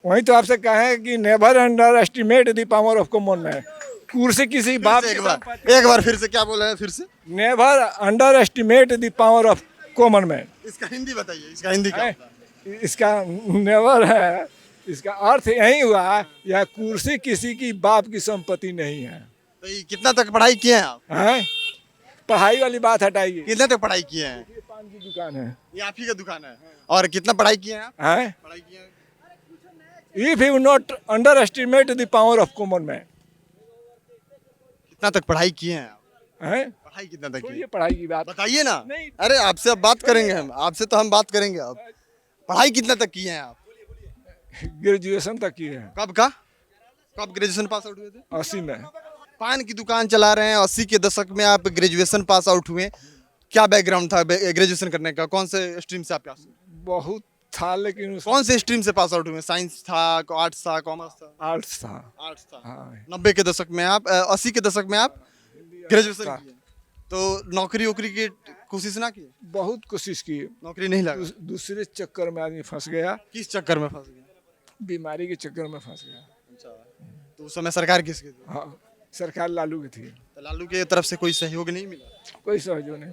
वही तो आपसे कहे कि never under estimate the power of common man. कुर्सी किसी बाप एक बार फिर से क्या बोल रहे हैं फिर से? Never under estimate the power of common man. इसका हिंदी बताइए, इसका हिंदी क्या होता है? इसका नेवर है, इसका अर्थ यही हुआ यह कुर्सी किसी की बाप की संपत्ति नहीं है। तो ये कितना तक पढ़ाई किए हैं आप? हैं? पढ़ाई वाली बात हटाइए। कितने तक पढ़ाई किए हैं? ये पान की दुकान है। ये आप ही का दुकान है। और कितना पढ़ाई किए हैं आप? हैं? पढ़ाई किए हैं? If you not underestimate the power of common man, कितना तक पढ़ाई किए हैं आप? हैं? पढ़ाई कितना तक की छोड़िए है? पढ़ाई की बात। बताइए ना। नहीं। अरे आपसे अब बात करेंगे हम, आपसे तो हम बात करेंगे अब। पढ़ाई कितना तक किए हैं आप? ग्रेजुएशन तक की है। कब का? कब ग्रेजुएशन पास आउट हुए थे? 80 में। पान की दुकान चला रहे हैं, 80 के दशक में आप ग्रेजुएशन पास आउट हुए। क्या बैकग्राउंड था ग्रेजुएशन करने का? कौन से स्ट्रीम से आप पास हुए? बहुत था लेकिन उस कौन से स्ट्रीम से पास आउट हुए? साइंस था, आर्ट्स था, कॉमर्स था? आर्ट्स था। आर्ट्स था। हाँ। 90 के दशक में आप 80 के दशक में आप ग्रेजुएशन था। किए। तो नौकरी वोकरी की कोशिश ना की? बहुत कोशिश की। नौकरी नहीं लगा? दूसरे चक्कर में आदमी फंस गया। किस चक्कर में फंस गए? बीमारी के चक्कर में फंस गया। अच्छा, तो उस समय सरकार किसकी थी? हाँ, सरकार लालू की थी। तो लालू के तरफ से कोई सहयोग नहीं मिला? कोई सहयोग नहीं।